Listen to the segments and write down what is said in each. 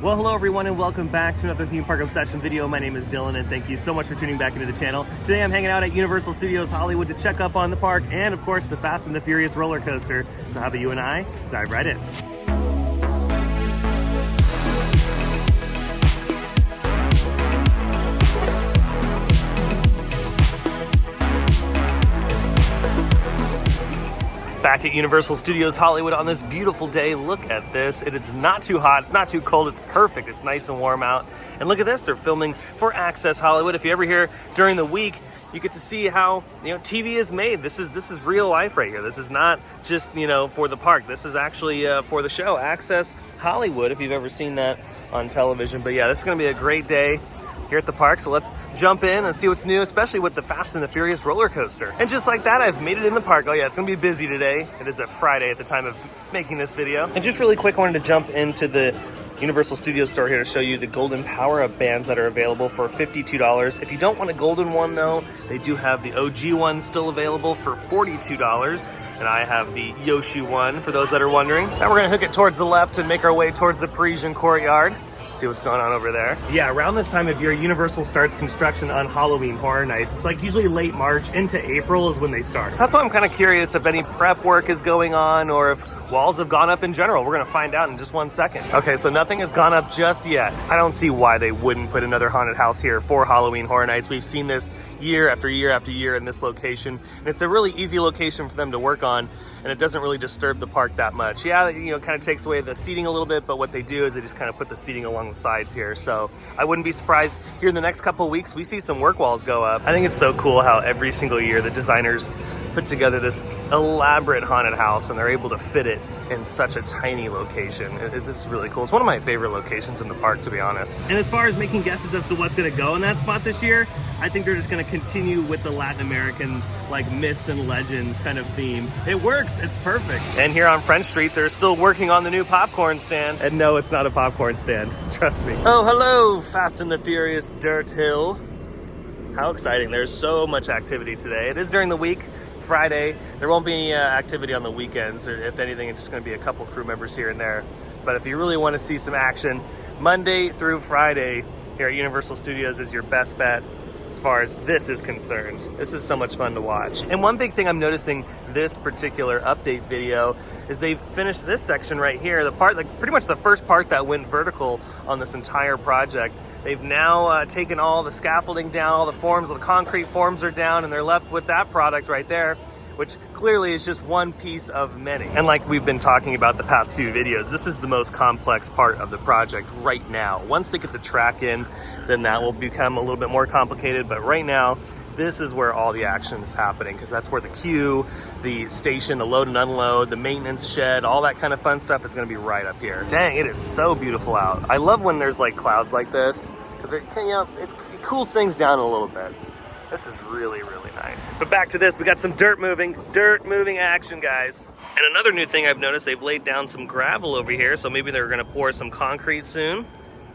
Well, hello everyone and welcome back to another theme park obsession video. My name is Dylan and thank you so much for tuning back into the channel. Today I'm hanging out at Universal Studios Hollywood to check up on the park and of course the Fast and the Furious roller coaster. So how about you and I dive right in. Back at Universal Studios Hollywood on this beautiful day. Look at this. It's not too hot, it's not too cold, it's perfect. It's nice and warm out. And look at this, they're filming for Access Hollywood. If you're ever here during the week, you get to see how, TV is made. This is real life right here. This is not just, for the park. This is actually for the show, Access Hollywood, if you've ever seen that on television. But yeah, this is gonna be a great day here at the park, so let's jump in and see what's new, especially with the Fast and the Furious roller coaster. And just like that, I've made it in the park. Oh yeah, it's gonna be busy today. It is a Friday at the time of making this video. And just really quick, I wanted to jump into the Universal Studios store here to show you the golden power-up bands that are available for $52. If you don't want a golden one though, they do have the OG one still available for $42. And I have the Yoshi one, for those that are wondering. Now we're gonna hook it towards the left and make our way towards the Parisian courtyard. See what's going on over there. Yeah, around this time of year, Universal starts construction on Halloween Horror Nights. It's like usually late March into April is when they start. So that's why I'm kind of curious if any prep work is going on or if walls have gone up in general. We're gonna find out in just 1 second. Okay, so nothing has gone up just yet. I don't see why they wouldn't put another haunted house here for Halloween Horror Nights. We've seen this year after year after year in this location. And it's a really easy location for them to work on, and it doesn't really disturb the park that much. Yeah, it kind of takes away the seating a little bit, but what they do is they just kind of put the seating along the sides here. So I wouldn't be surprised here in the next couple of weeks, we see some work walls go up. I think it's so cool how every single year the designers put together this elaborate haunted house and they're able to fit it in such a tiny location. This is really cool. It's one of my favorite locations in the park, to be honest. And as far as making guesses as to what's gonna go in that spot this year, I think they're just gonna continue with the Latin American, like, myths and legends kind of theme. It works, it's perfect. And here on French Street, they're still working on the new popcorn stand. And no, it's not a popcorn stand, trust me. Oh, hello, Fast and the Furious Dirt Hill. How exciting, there's so much activity today. It is during the week, Friday. There won't be any activity on the weekends, or if anything, it's just gonna be a couple crew members here and there. But if you really wanna see some action, Monday through Friday here at Universal Studios is your best bet as far as this is concerned. This is so much fun to watch. And one big thing I'm noticing this particular update video is they've finished this section right here, the part, like pretty much the first part that went vertical on this entire project. They've now taken all the scaffolding down, all the forms, all the concrete forms are down, and they're left with that product right there, which clearly is just one piece of many. And like we've been talking about the past few videos, this is the most complex part of the project right now. Once they get the track in, then that will become a little bit more complicated, but right now, this is where all the action is happening, because that's where the queue, the station, the load and unload, the maintenance shed, all that kind of fun stuff is gonna be right up here. Dang, it is so beautiful out. I love when there's like clouds like this, because it cools things down a little bit. This is really, really nice. But back to this, we got some dirt moving action, guys. And another new thing I've noticed, they've laid down some gravel over here, so maybe they're gonna pour some concrete soon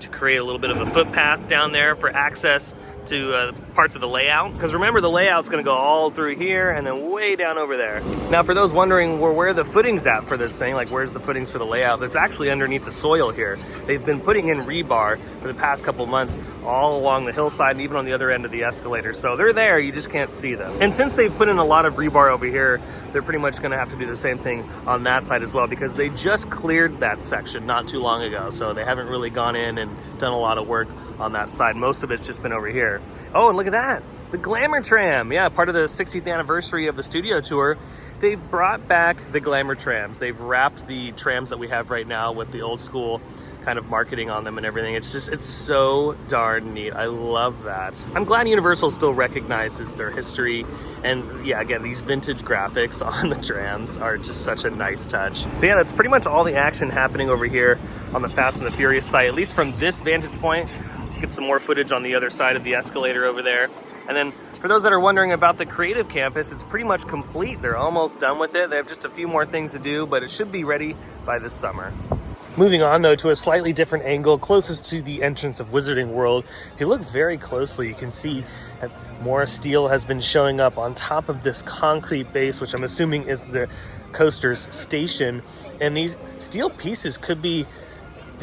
to create a little bit of a footpath down there for access to parts of the layout. Because remember, the layout's gonna go all through here and then way down over there. Now, for those wondering where the footing's at for this thing, like where's the footings for the layout, that's actually underneath the soil here. They've been putting in rebar for the past couple months all along the hillside and even on the other end of the escalator. So they're there, you just can't see them. And since they've put in a lot of rebar over here, they're pretty much gonna have to do the same thing on that side as well, because they just cleared that section not too long ago. So they haven't really gone in and done a lot of work on that side. Most of it's just been over here. Oh, and look at that, the Glamour Tram. Yeah, part of the 60th anniversary of the studio tour, they've brought back the Glamour Trams. They've wrapped the trams that we have right now with the old school kind of marketing on them and everything. It's so darn neat. I love that. I'm glad Universal still recognizes their history. And yeah, again, these vintage graphics on the trams are just such a nice touch. But yeah, that's pretty much all the action happening over here on the Fast and the Furious site, at least from this vantage point. Get some more footage on the other side of the escalator over there. And then for those that are wondering about the creative campus, it's pretty much complete. They're almost done with it. They have just a few more things to do, but it should be ready by this summer. Moving on though to a slightly different angle closest to the entrance of Wizarding World. If you look very closely, you can see that more steel has been showing up on top of this concrete base, which I'm assuming is the coaster's station. And these steel pieces could be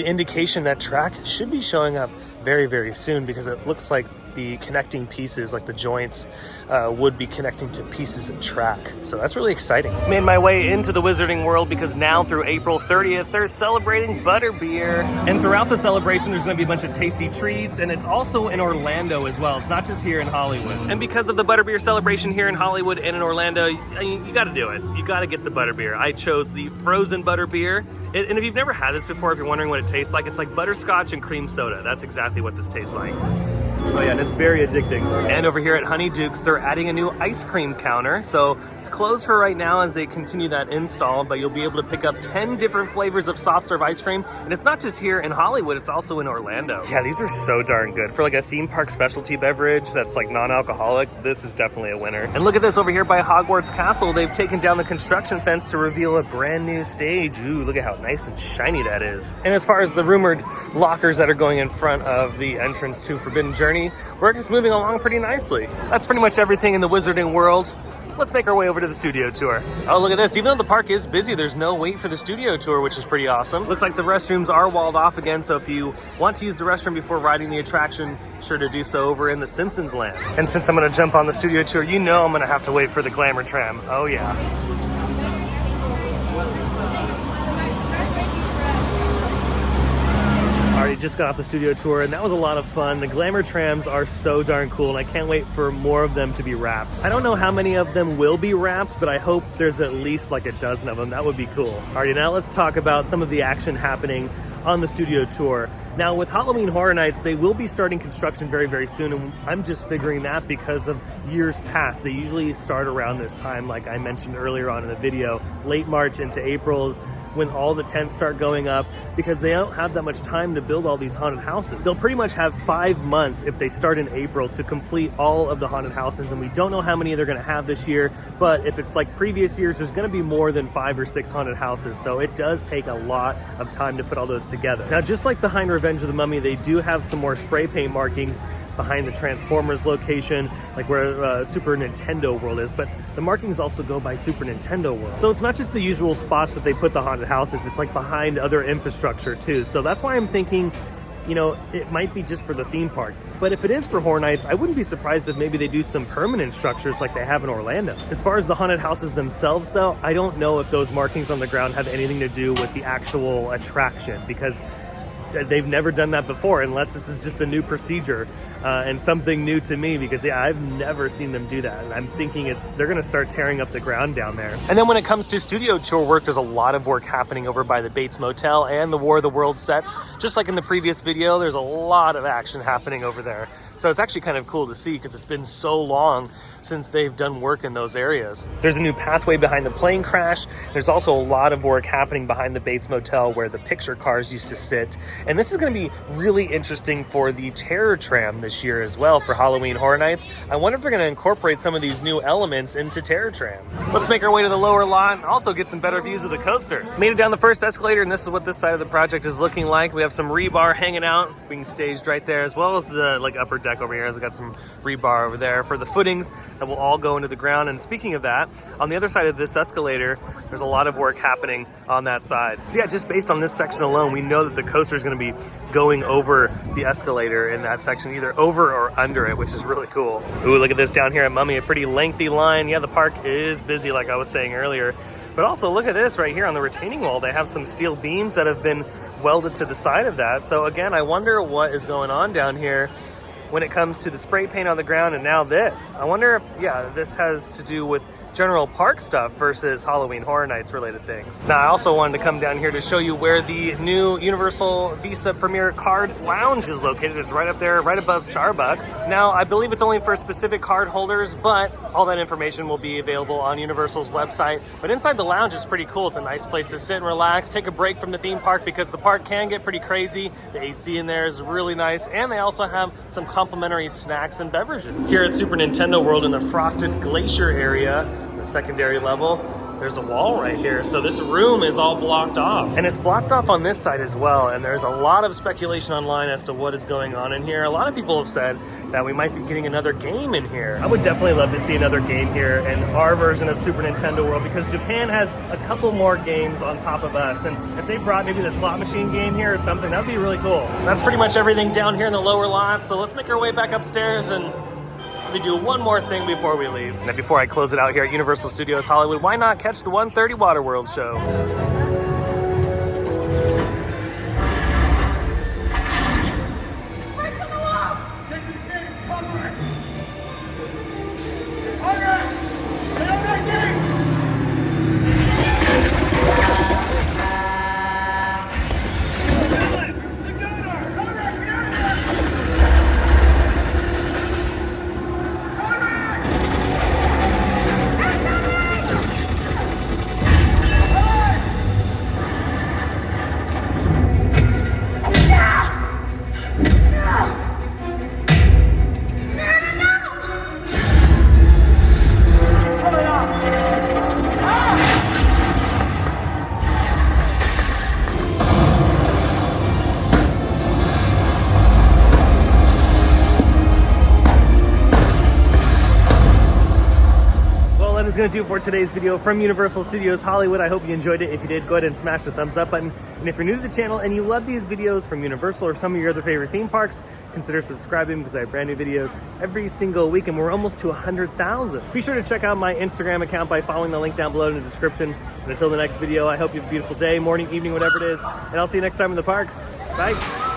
the indication that track should be showing up very, very soon, because it looks like the connecting pieces, like the joints, would be connecting to pieces of track. So that's really exciting. Made my way into the Wizarding World because now through April 30th, they're celebrating butterbeer. And throughout the celebration, there's gonna be a bunch of tasty treats, and it's also in Orlando as well. It's not just here in Hollywood. And because of the butterbeer celebration here in Hollywood and in Orlando, you gotta do it. You gotta get the butterbeer. I chose the frozen butterbeer. And if you've never had this before, if you're wondering what it tastes like butterscotch and cream soda. That's exactly what this tastes like. Oh yeah, and it's very addicting. And over here at Honeyduke's, they're adding a new ice cream counter. So it's closed for right now as they continue that install, but you'll be able to pick up 10 different flavors of soft serve ice cream. And it's not just here in Hollywood, it's also in Orlando. Yeah, these are so darn good. For like a theme park specialty beverage that's like non-alcoholic, this is definitely a winner. And look at this over here by Hogwarts Castle. They've taken down the construction fence to reveal a brand new stage. Ooh, look at how nice and shiny that is. And as far as the rumored lockers that are going in front of the entrance to Forbidden Journey, work is moving along pretty nicely. That's pretty much everything in the Wizarding World. Let's make our way over to the studio tour. Oh, look at this. Even though the park is busy, there's no wait for the studio tour, which is pretty awesome. Looks like the restrooms are walled off again, so if you want to use the restroom before riding the attraction, be sure to do so over in the Simpsons land. And since I'm gonna jump on the studio tour, you know I'm gonna have to wait for the glamour tram. Oh yeah. Already just got off the studio tour, and that was a lot of fun. The glamour trams are so darn cool, and I can't wait for more of them to be wrapped. I don't know how many of them will be wrapped, but I hope there's at least like a dozen of them. That would be cool. Alrighty, now let's talk about some of the action happening on the studio tour. Now with Halloween Horror Nights, they will be starting construction very, very soon, and I'm just figuring that because of years past. They usually start around this time, like I mentioned earlier on in the video. Late March into April is when all the tents start going up, because they don't have that much time to build all these haunted houses. They'll pretty much have 5 months if they start in April to complete all of the haunted houses, and we don't know how many they're gonna have this year, but if it's like previous years, there's gonna be more than 5 or 6 haunted houses, so it does take a lot of time to put all those together. Now, just like behind Revenge of the Mummy, they do have some more spray paint markings behind the Transformers location, like where Super Nintendo World is, but the markings also go by Super Nintendo World. So it's not just the usual spots that they put the haunted houses, it's like behind other infrastructure too. So that's why I'm thinking, you know, it might be just for the theme park. But if it is for Horror Nights, I wouldn't be surprised if maybe they do some permanent structures like they have in Orlando. As far as the haunted houses themselves though, I don't know if those markings on the ground have anything to do with the actual attraction, because they've never done that before, unless this is just a new procedure and something new to me, because yeah, I've never seen them do that, and I'm thinking they're gonna start tearing up the ground down there. And then when it comes to studio tour work, there's a lot of work happening over by the Bates Motel and the War of the World sets. Just like in the previous video, there's a lot of action happening over there. So it's actually kind of cool to see, because it's been so long since they've done work in those areas. There's a new pathway behind the plane crash. There's also a lot of work happening behind the Bates Motel where the picture cars used to sit. And this is gonna be really interesting for the Terror Tram this year as well for Halloween Horror Nights. I wonder if they're gonna incorporate some of these new elements into Terror Tram. Let's make our way to the lower lot and also get some better views of the coaster. Made it down the first escalator, and this is what this side of the project is looking like. We have some rebar hanging out. It's being staged right there, as well as the like upper deck over here. We've got some rebar over there for the footings that will all go into the ground. And speaking of that, on the other side of this escalator, there's a lot of work happening on that side. So yeah, just based on this section alone, we know that the coaster is going to be going over the escalator in that section, either over or under it, which is really cool. Ooh, look at this down here at Mummy, a pretty lengthy line. Yeah, the park is busy, like I was saying earlier. But also look at this right here on the retaining wall. They have some steel beams that have been welded to the side of that. So again, I wonder what is going on down here when it comes to the spray paint on the ground, and now this. I wonder if, yeah, this has to do with general park stuff versus Halloween Horror Nights related things. Now, I also wanted to come down here to show you where the new Universal Visa Premier Cards Lounge is located. It's right up there, right above Starbucks. Now, I believe it's only for specific card holders, but all that information will be available on Universal's website. But inside the lounge is pretty cool. It's a nice place to sit and relax, take a break from the theme park, because the park can get pretty crazy. The AC in there is really nice, and they also have some complimentary snacks and beverages. Here at Super Nintendo World in the Frosted Glacier area, the secondary level, there's a wall right here. So this room is all blocked off. And it's blocked off on this side as well. And there's a lot of speculation online as to what is going on in here. A lot of people have said that we might be getting another game in here. I would definitely love to see another game here in our version of Super Nintendo World, because Japan has a couple more games on top of us. And if they brought maybe the slot machine game here or something, that'd be really cool. That's pretty much everything down here in the lower lot. So let's make our way back upstairs and let me do one more thing before we leave. Now, before I close it out here at Universal Studios Hollywood, why not catch the 1:30 WaterWorld show? Is going to do it for today's video from Universal Studios Hollywood. I hope you enjoyed it. If you did, go ahead and smash the thumbs up button. And if you're new to the channel and you love these videos from Universal or some of your other favorite theme parks, consider subscribing, because I have brand new videos every single week and we're almost to 100,000. Be sure to check out my Instagram account by following the link down below in the description. And until the next video, I hope you have a beautiful day, morning, evening, whatever it is. And I'll see you next time in the parks. Bye.